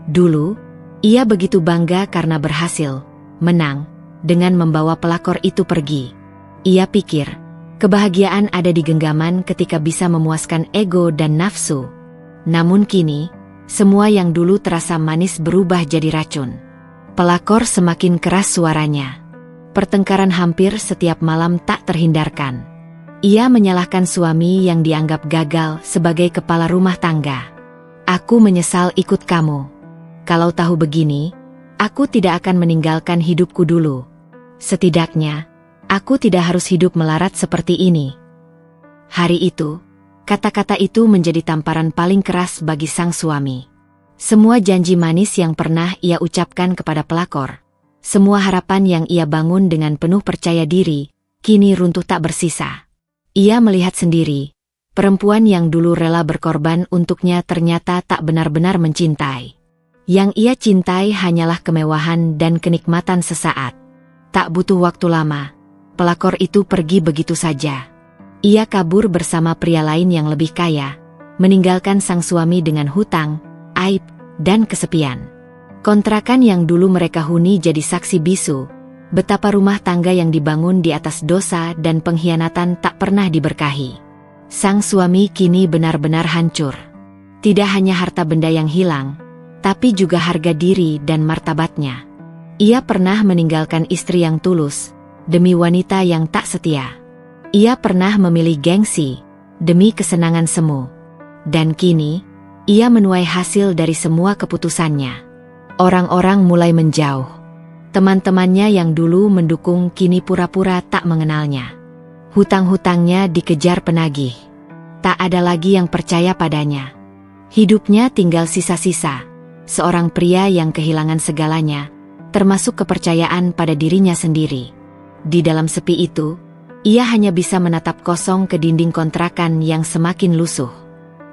Dulu, ia begitu bangga karena berhasil, menang, dengan membawa pelakor itu pergi. Ia pikir, kebahagiaan ada di genggaman ketika bisa memuaskan ego dan nafsu. Namun kini, semua yang dulu terasa manis berubah jadi racun. Pelakor semakin keras suaranya. Pertengkaran hampir setiap malam tak terhindarkan. Ia menyalahkan suami yang dianggap gagal sebagai kepala rumah tangga. Aku menyesal ikut kamu. Kalau tahu begini, aku tidak akan meninggalkan hidupku dulu. Setidaknya, aku tidak harus hidup melarat seperti ini. Hari itu, kata-kata itu menjadi tamparan paling keras bagi sang suami. Semua janji manis yang pernah ia ucapkan kepada pelakor, semua harapan yang ia bangun dengan penuh percaya diri, kini runtuh tak bersisa. Ia melihat sendiri, perempuan yang dulu rela berkorban untuknya ternyata tak benar-benar mencintai. Yang ia cintai hanyalah kemewahan dan kenikmatan sesaat. Tak butuh waktu lama, pelakor itu pergi begitu saja. Ia kabur bersama pria lain yang lebih kaya, meninggalkan sang suami dengan hutang, aib, dan kesepian. Kontrakan yang dulu mereka huni jadi saksi bisu, betapa rumah tangga yang dibangun di atas dosa dan pengkhianatan tak pernah diberkahi. Sang suami kini benar-benar hancur. Tidak hanya harta benda yang hilang, tapi juga harga diri dan martabatnya. Ia pernah meninggalkan istri yang tulus, demi wanita yang tak setia. Ia pernah memilih gengsi, demi kesenangan semu. Dan kini, ia menuai hasil dari semua keputusannya. Orang-orang mulai menjauh. Teman-temannya yang dulu mendukung kini pura-pura tak mengenalnya. Hutang-hutangnya dikejar penagih. Tak ada lagi yang percaya padanya. Hidupnya tinggal sisa-sisa. Seorang pria yang kehilangan segalanya, termasuk kepercayaan pada dirinya sendiri. Di dalam sepi itu, ia hanya bisa menatap kosong ke dinding kontrakan yang semakin lusuh.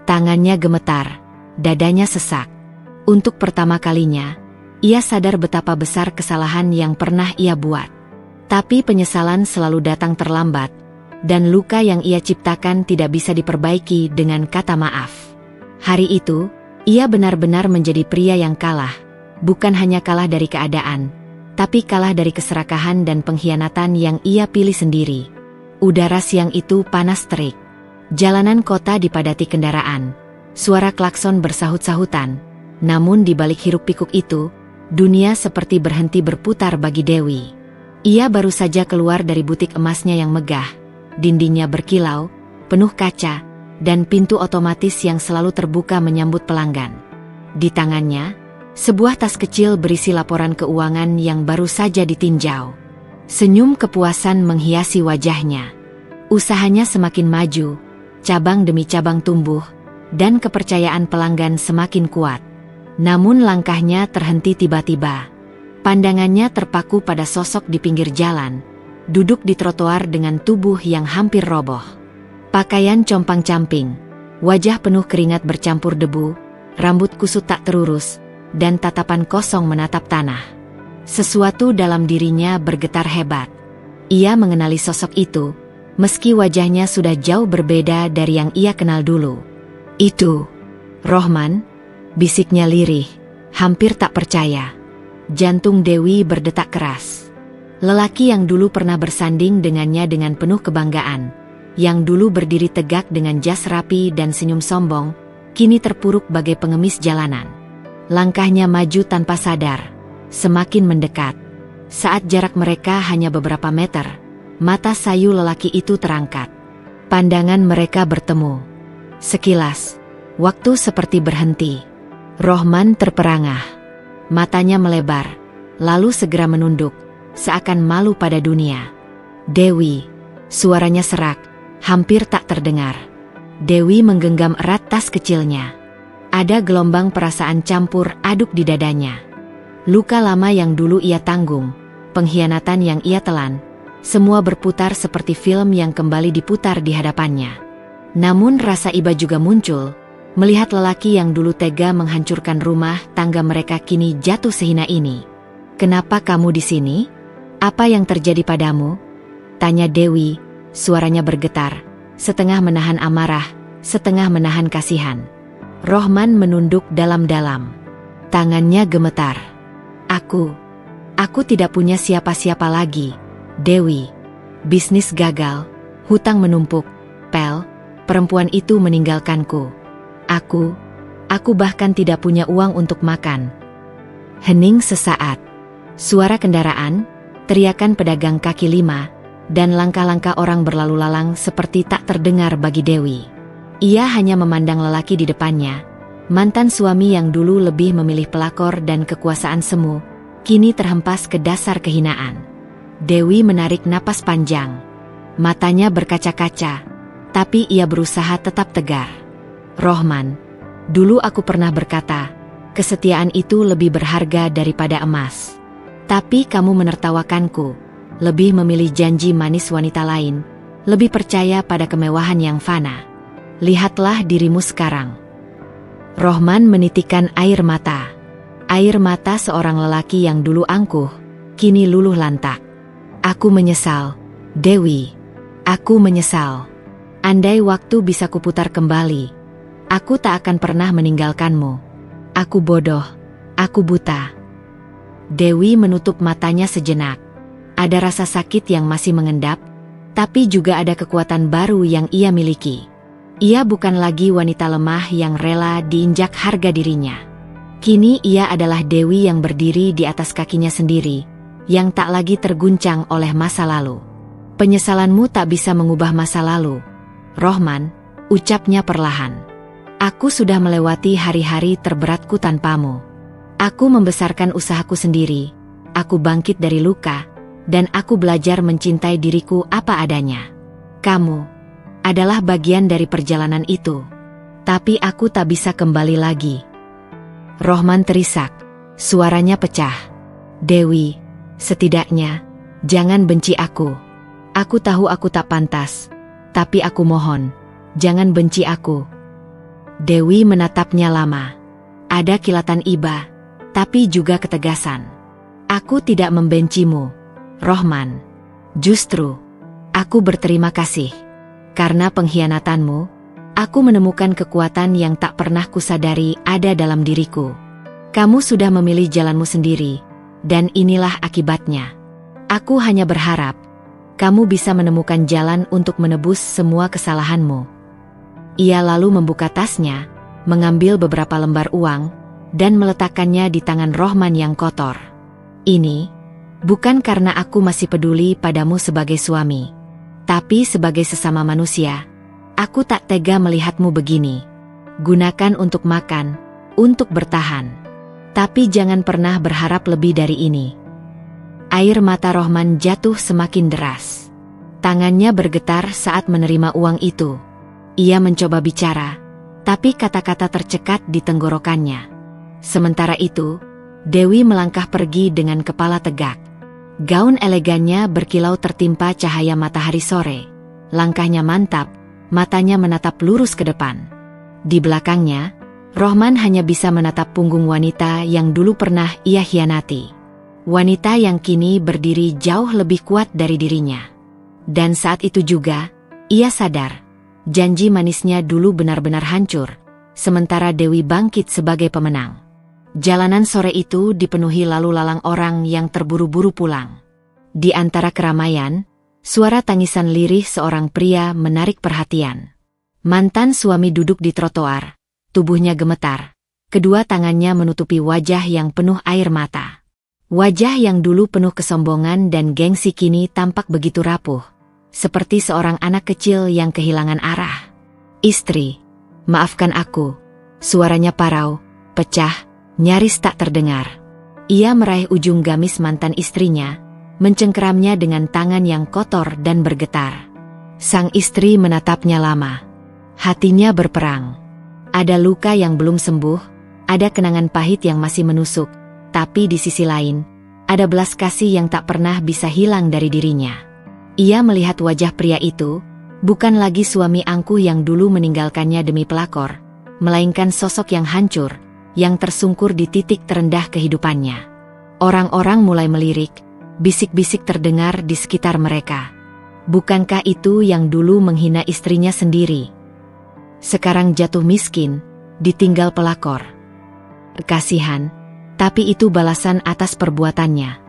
Tangannya gemetar, dadanya sesak. Untuk pertama kalinya, ia sadar betapa besar kesalahan yang pernah ia buat. Tapi penyesalan selalu datang terlambat, dan luka yang ia ciptakan tidak bisa diperbaiki dengan kata maaf. Hari itu, ia benar-benar menjadi pria yang kalah, bukan hanya kalah dari keadaan, tapi kalah dari keserakahan dan pengkhianatan yang ia pilih sendiri. Udara siang itu panas terik. Jalanan kota dipadati kendaraan. Suara klakson bersahut-sahutan. Namun di balik hiruk-pikuk itu, dunia seperti berhenti berputar bagi Dewi. Ia baru saja keluar dari butik emasnya yang megah. Dindingnya berkilau, penuh kaca, dan pintu otomatis yang selalu terbuka menyambut pelanggan. Di tangannya, sebuah tas kecil berisi laporan keuangan yang baru saja ditinjau. Senyum kepuasan menghiasi wajahnya. Usahanya semakin maju, cabang demi cabang tumbuh, dan kepercayaan pelanggan semakin kuat. Namun langkahnya terhenti tiba-tiba. Pandangannya terpaku pada sosok di pinggir jalan, duduk di trotoar dengan tubuh yang hampir roboh. Pakaian compang-camping, wajah penuh keringat bercampur debu, rambut kusut tak terurus, dan tatapan kosong menatap tanah. Sesuatu dalam dirinya bergetar hebat. Ia mengenali sosok itu, meski wajahnya sudah jauh berbeda dari yang ia kenal dulu. Itu Rohman, bisiknya lirih, hampir tak percaya. Jantung Dewi berdetak keras. Lelaki yang dulu pernah bersanding dengannya dengan penuh kebanggaan, yang dulu berdiri tegak dengan jas rapi dan senyum sombong, kini terpuruk bagai pengemis jalanan. Langkahnya maju tanpa sadar, semakin mendekat. Saat jarak mereka hanya beberapa meter, mata sayu lelaki itu terangkat. Pandangan mereka bertemu. Sekilas, waktu seperti berhenti. Rohman terperangah. Matanya melebar, lalu segera menunduk, seakan malu pada dunia. Dewi, suaranya serak, hampir tak terdengar. Dewi menggenggam erat tas kecilnya. Ada gelombang perasaan campur aduk di dadanya. Luka lama yang dulu ia tanggung, pengkhianatan yang ia telan, semua berputar seperti film yang kembali diputar di hadapannya. Namun rasa iba juga muncul, melihat lelaki yang dulu tega menghancurkan rumah tangga mereka kini jatuh sehina ini. "Kenapa kamu di sini? Apa yang terjadi padamu?" tanya Dewi, suaranya bergetar, setengah menahan amarah, setengah menahan kasihan. Rohman menunduk dalam-dalam. Tangannya gemetar. Aku tidak punya siapa-siapa lagi, Dewi. Bisnis gagal, hutang menumpuk, Pel, perempuan itu meninggalkanku. Aku bahkan tidak punya uang untuk makan. Hening sesaat. Suara kendaraan, teriakan pedagang kaki lima, dan langkah-langkah orang berlalu lalang seperti tak terdengar bagi Dewi. Ia hanya memandang lelaki di depannya, Mantan suami yang dulu lebih memilih pelakor dan kekuasaan semu, kini terhempas ke dasar kehinaan. Dewi menarik napas panjang. Matanya berkaca-kaca, tapi ia berusaha tetap tegar. Rohman, dulu aku pernah berkata, kesetiaan itu lebih berharga daripada emas. Tapi kamu menertawakanku, lebih memilih janji manis wanita lain, lebih percaya pada kemewahan yang fana. Lihatlah dirimu sekarang. Rohman menitikkan air mata. Air mata seorang lelaki yang dulu angkuh, kini luluh lantak. Aku menyesal, Dewi. Aku menyesal. Andai waktu bisa kuputar kembali, aku tak akan pernah meninggalkanmu. Aku bodoh, aku buta. Dewi menutup matanya sejenak. Ada rasa sakit yang masih mengendap, tapi juga ada kekuatan baru yang ia miliki. Ia bukan lagi wanita lemah yang rela diinjak harga dirinya. Kini ia adalah Dewi yang berdiri di atas kakinya sendiri, yang tak lagi terguncang oleh masa lalu. Penyesalanmu tak bisa mengubah masa lalu, Rohman, ucapnya perlahan. Aku sudah melewati hari-hari terberatku tanpamu. Aku membesarkan usahaku sendiri, aku bangkit dari luka, dan aku belajar mencintai diriku apa adanya. Kamu adalah bagian dari perjalanan itu. Tapi aku tak bisa kembali lagi. Rohman terisak. Suaranya pecah. Dewi, setidaknya, jangan benci aku. Aku tahu aku tak pantas. Tapi aku mohon, jangan benci aku. Dewi menatapnya lama. Ada kilatan iba, tapi juga ketegasan. Aku tidak membencimu, Rohman. Justru, aku berterima kasih. Karena pengkhianatanmu, aku menemukan kekuatan yang tak pernah kusadari ada dalam diriku. Kamu sudah memilih jalanmu sendiri, dan inilah akibatnya. Aku hanya berharap, kamu bisa menemukan jalan untuk menebus semua kesalahanmu. Ia lalu membuka tasnya, mengambil beberapa lembar uang, dan meletakkannya di tangan Rohman yang kotor. Ini, bukan karena aku masih peduli padamu sebagai suami. Tapi sebagai sesama manusia, aku tak tega melihatmu begini. Gunakan untuk makan, untuk bertahan. Tapi jangan pernah berharap lebih dari ini. Air mata Rohman jatuh semakin deras. Tangannya bergetar saat menerima uang itu. Ia mencoba bicara, tapi kata-kata tercekat di tenggorokannya. Sementara itu, Dewi melangkah pergi dengan kepala tegak. Gaun elegannya berkilau tertimpa cahaya matahari sore. Langkahnya mantap, matanya menatap lurus ke depan. Di belakangnya, Rohman hanya bisa menatap punggung wanita yang dulu pernah ia hianati. Wanita yang kini berdiri jauh lebih kuat dari dirinya. Dan saat itu juga, ia sadar, janji manisnya dulu benar-benar hancur, sementara Dewi bangkit sebagai pemenang. Jalanan sore itu dipenuhi lalu lalang orang yang terburu-buru pulang. Di antara keramaian, suara tangisan lirih seorang pria menarik perhatian. Mantan suami duduk di trotoar, tubuhnya gemetar. Kedua tangannya menutupi wajah yang penuh air mata. Wajah yang dulu penuh kesombongan dan gengsi kini tampak begitu rapuh, seperti seorang anak kecil yang kehilangan arah. Istri, maafkan aku. Suaranya parau, pecah, nyaris tak terdengar. Ia meraih ujung gamis mantan istrinya, mencengkeramnya dengan tangan yang kotor dan bergetar. Sang istri menatapnya lama. Hatinya berperang. Ada luka yang belum sembuh, ada kenangan pahit yang masih menusuk, tapi di sisi lain, ada belas kasih yang tak pernah bisa hilang dari dirinya. Ia melihat wajah pria itu, bukan lagi suami angkuh yang dulu meninggalkannya demi pelakor, melainkan sosok yang hancur, yang tersungkur di titik terendah kehidupannya. Orang-orang mulai melirik, bisik-bisik terdengar di sekitar mereka. Bukankah itu yang dulu menghina istrinya sendiri? Sekarang jatuh miskin, ditinggal pelakor. Kasihan, tapi itu balasan atas perbuatannya.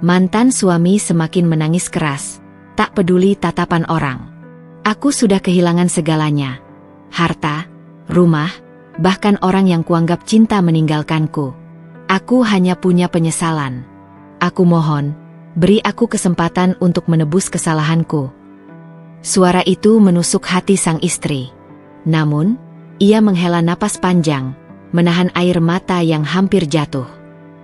Mantan suami semakin menangis keras, tak peduli tatapan orang. Aku sudah kehilangan segalanya. Harta, rumah, bahkan orang yang kuanggap cinta meninggalkanku. Aku hanya punya penyesalan. Aku mohon, beri aku kesempatan untuk menebus kesalahanku. Suara itu menusuk hati sang istri. Namun, Ia menghela napas panjang, menahan air mata yang hampir jatuh.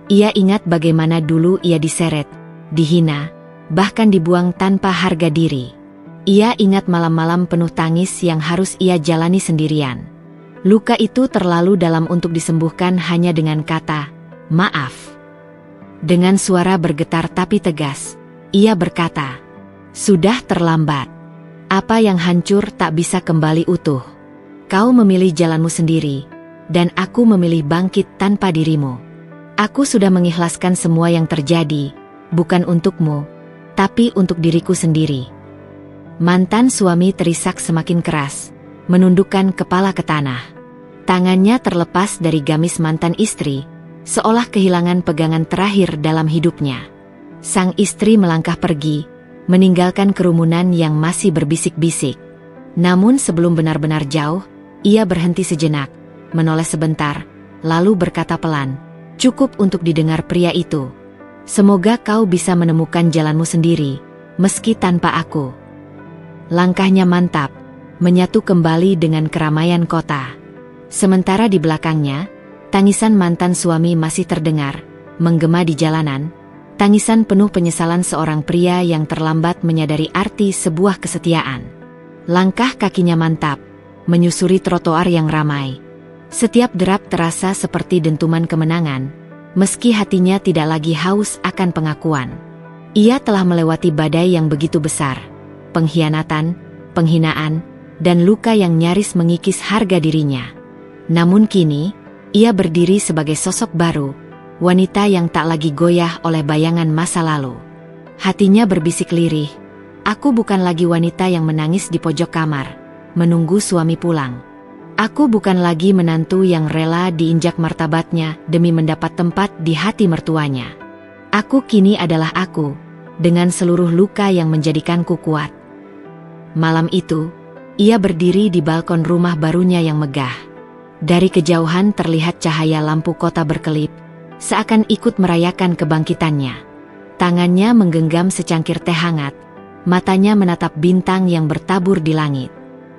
Ia ingat bagaimana dulu ia diseret, dihina, bahkan dibuang tanpa harga diri. Ia ingat malam-malam penuh tangis yang harus ia jalani sendirian. Luka itu terlalu dalam untuk disembuhkan hanya dengan kata, "Maaf." Dengan suara bergetar tapi tegas, ia berkata, "Sudah terlambat. Apa yang hancur tak bisa kembali utuh. Kau memilih jalanmu sendiri, dan aku memilih bangkit tanpa dirimu. Aku sudah mengikhlaskan semua yang terjadi, bukan untukmu, tapi untuk diriku sendiri." Mantan suami terisak semakin keras, menundukkan kepala ke tanah. Tangannya terlepas dari gamis mantan istri, seolah kehilangan pegangan terakhir dalam hidupnya. Sang istri melangkah pergi, meninggalkan kerumunan yang masih berbisik-bisik. Namun sebelum benar-benar jauh, ia berhenti sejenak, menoleh sebentar, lalu berkata pelan, "Cukup untuk didengar pria itu. Semoga kau bisa menemukan jalanmu sendiri, meski tanpa aku." Langkahnya mantap, menyatu kembali dengan keramaian kota. Sementara di belakangnya, tangisan mantan suami masih terdengar, menggema di jalanan, tangisan penuh penyesalan seorang pria yang terlambat menyadari arti sebuah kesetiaan. Langkah kakinya mantap, menyusuri trotoar yang ramai. Setiap derap terasa seperti dentuman kemenangan, meski hatinya tidak lagi haus akan pengakuan. Ia telah melewati badai yang begitu besar, pengkhianatan, penghinaan, dan luka yang nyaris mengikis harga dirinya. Namun kini, ia berdiri sebagai sosok baru, wanita yang tak lagi goyah oleh bayangan masa lalu. Hatinya berbisik lirih, "Aku bukan lagi wanita yang menangis di pojok kamar, menunggu suami pulang. Aku bukan lagi menantu yang rela diinjak martabatnya demi mendapat tempat di hati mertuanya. Aku kini adalah aku, dengan seluruh luka yang menjadikanku kuat." Malam itu, ia berdiri di balkon rumah barunya yang megah. Dari kejauhan terlihat cahaya lampu kota berkelip, seakan ikut merayakan kebangkitannya. Tangannya menggenggam secangkir teh hangat, matanya menatap bintang yang bertabur di langit.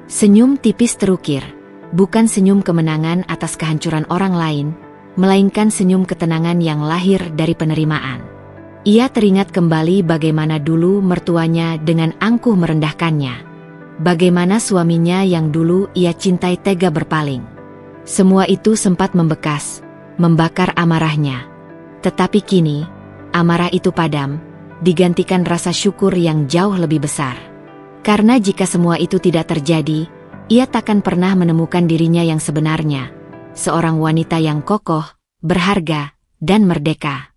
Senyum tipis terukir, bukan senyum kemenangan atas kehancuran orang lain, melainkan senyum ketenangan yang lahir dari penerimaan. Ia teringat kembali bagaimana dulu mertuanya dengan angkuh merendahkannya. Bagaimana suaminya yang dulu ia cintai tega berpaling. Semua itu sempat membekas, membakar amarahnya. Tetapi kini, amarah itu padam, digantikan rasa syukur yang jauh lebih besar. Karena jika semua itu tidak terjadi, ia takkan pernah menemukan dirinya yang sebenarnya, seorang wanita yang kokoh, berharga, dan merdeka.